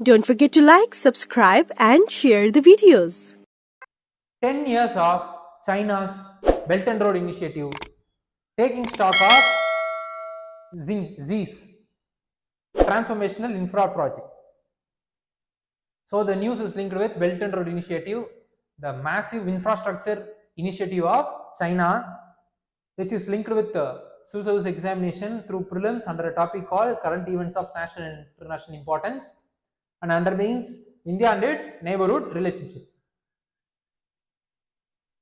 Don't forget to like, subscribe and share the videos. 10 years of China's Belt and Road Initiative, taking stock of X's transformational infra project. So the news is linked with Belt and Road Initiative, the massive infrastructure initiative of China, which is linked with civil service examination through prelims under a topic called current events of national and international importance, and under means India and its neighborhood relationship.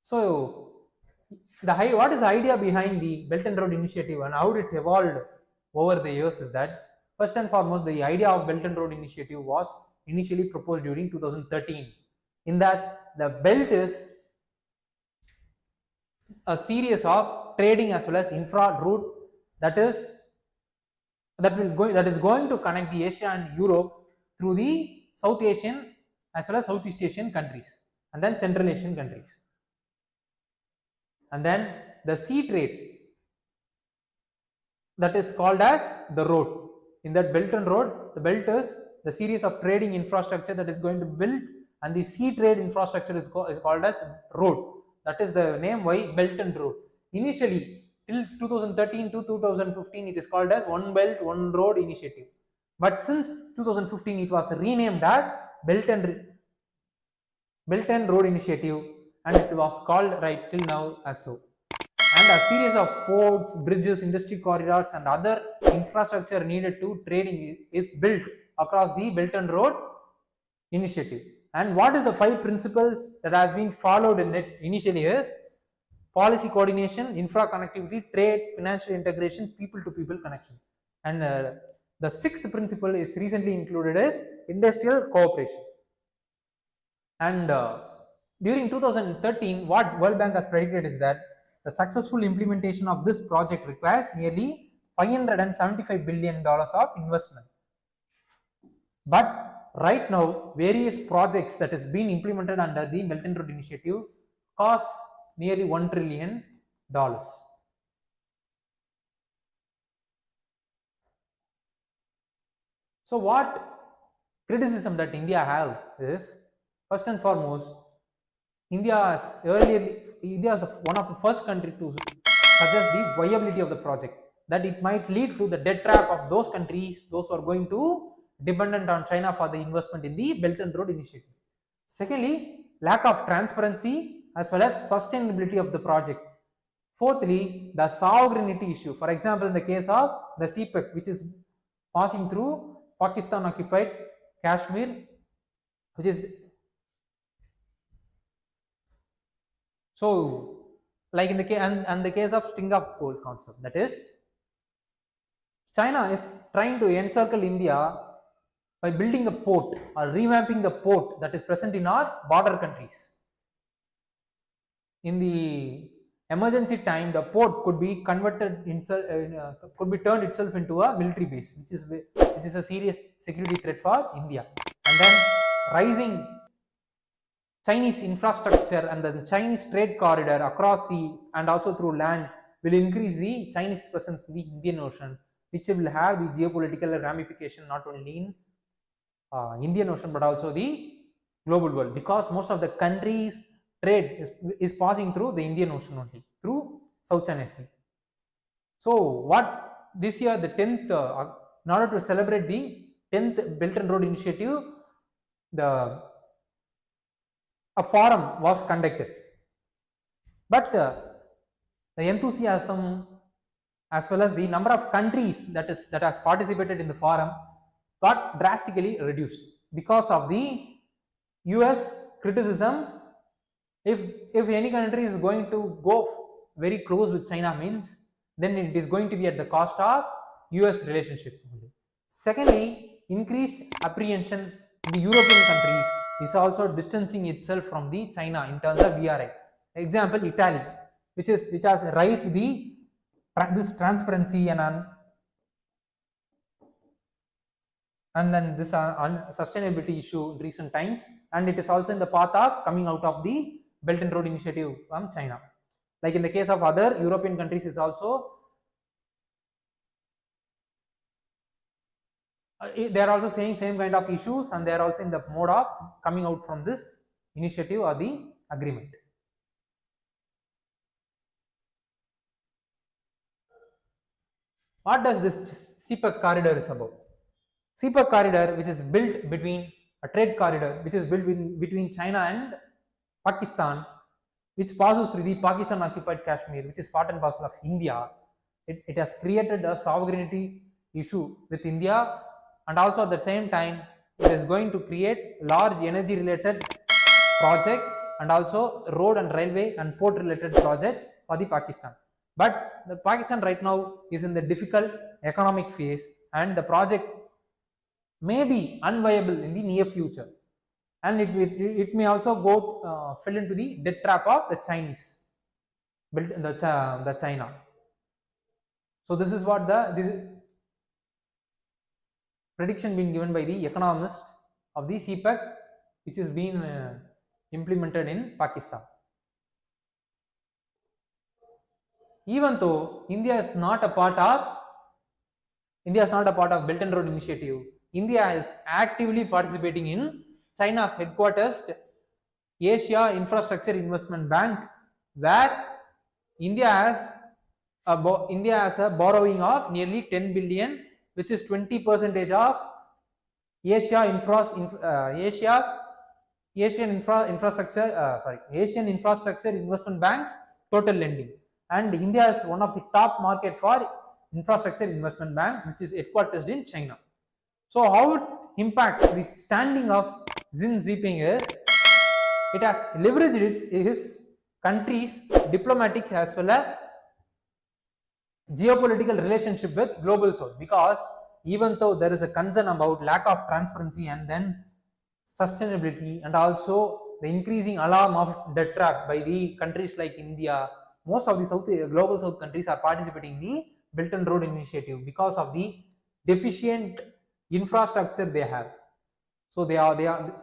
So what is the idea behind the Belt and Road Initiative and how it evolved over the years is that, first and foremost, the idea of Belt and Road Initiative was initially proposed during 2013. In that, the belt is a series of trading as well as infra route that is going to connect the Asia and Europe through the South Asian as well as Southeast Asian countries and then Central Asian countries. And then the sea trade, that is called as the road. In that Belt and Road, the belt is the series of trading infrastructure that is going to build, and the sea trade infrastructure is called as road. That is the name why Belt and Road. Initially, till 2013 to 2015, it is called as One Belt, One Road Initiative. But since 2015, it was renamed as Belt and Road Initiative, and it was called right till now as so. And a series of ports, bridges, industry corridors and other infrastructure needed to trading is built across the Belt and Road Initiative. And what is the 5 principles that has been followed in it initially is policy coordination, infra connectivity, trade, financial integration, people to people connection. And the 6th principle is recently included as industrial cooperation. And during 2013, what World Bank has predicted is that the successful implementation of this project requires nearly $575 billion of investment. But right now, various projects that has been implemented under the Belt and Road Initiative cost nearly $1 trillion. So what criticism that India have is, first and foremost, India is one of the first country to suggest the viability of the project, that it might lead to the debt trap of those countries, those who are going to dependent on China for the investment in the Belt and Road Initiative. Secondly, lack of transparency as well as sustainability of the project. Fourthly, the sovereignty issue. For example, in the case of the CPEC, which is passing through Pakistan occupied Kashmir, which is so like in the case and the case of string of coal concept, that is China is trying to encircle India by building a port or revamping the port that is present in our border countries. In the emergency time, the port could be converted could be turned itself into a military base, which is a serious security threat for India. And then rising Chinese infrastructure and the Chinese trade corridor across sea and also through land will increase the Chinese presence in the Indian Ocean, which will have the geopolitical ramification not only in Indian Ocean but also the global world, because most of the countries trade is passing through the Indian Ocean only, through South China Sea. So what this year, the 10th, in order to celebrate the 10th Belt and Road Initiative, a forum was conducted, but the enthusiasm as well as the number of countries that has participated in the forum got drastically reduced because of the US criticism. If any country is going to go very close with China, means then it is going to be at the cost of US relationship. Secondly, increased apprehension in the European countries is also distancing itself from the China in terms of BRI. Example, Italy, which has raised this transparency and then this sustainability issue in recent times, and it is also in the path of coming out of the Belt and Road Initiative from China. Like in the case of other European countries is also They are also saying same kind of issues, and they are also in the mode of coming out from this initiative or the agreement. What does this CPEC corridor is about? CPEC corridor, which is built between a trade corridor, which is built between China and Pakistan, which passes through the Pakistan occupied Kashmir, which is part and parcel of India. It has created a sovereignty issue with India, and also at the same time it is going to create large energy related project and also road and railway and port related project for the Pakistan. But the Pakistan right now is in the difficult economic phase, and the project may be unviable in the near future, and it may also go fall into the debt trap of the Chinese, built in the China. So this is what this prediction being given by the economist of the CPEC, which is being implemented in Pakistan. Even though India is not a part of Belt and Road Initiative, India is actively participating in China's headquarters Asia Infrastructure Investment Bank, where India has a borrowing of nearly 10 billion, which is 20% of Asian Infrastructure Investment Bank's total lending. And India is one of the top market for infrastructure investment bank, which is headquartered in China. So how it impacts the standing of Xi Jinping is, it has leveraged his country's diplomatic as well as geopolitical relationship with global south, because even though there is a concern about lack of transparency and then sustainability and also the increasing alarm of debt trap by the countries like India, most of the global south countries are participating in the Belt and Road Initiative because of the deficient infrastructure they have. So they are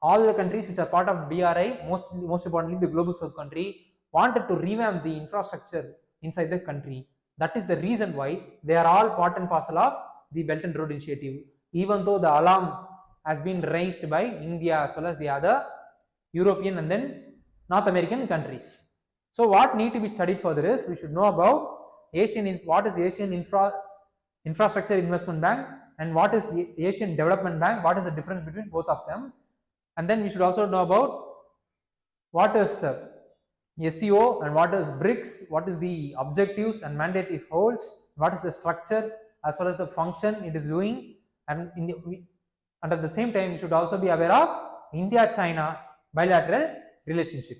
all the countries which are part of BRI, most importantly the global south country, wanted to revamp the infrastructure inside the country. That is the reason why they are all part and parcel of the Belt and Road Initiative, even though the alarm has been raised by India as well as the other European and then North American countries. So what need to be studied further is, we should know about what is Asian Infrastructure Investment Bank and what is Asian Development Bank, what is the difference between both of them, and then we should also know about what is SEO and what is BRICS, what is the objectives and mandate it holds, what is the structure as well as the function it is doing, and at the same time you should also be aware of India-China bilateral relationship.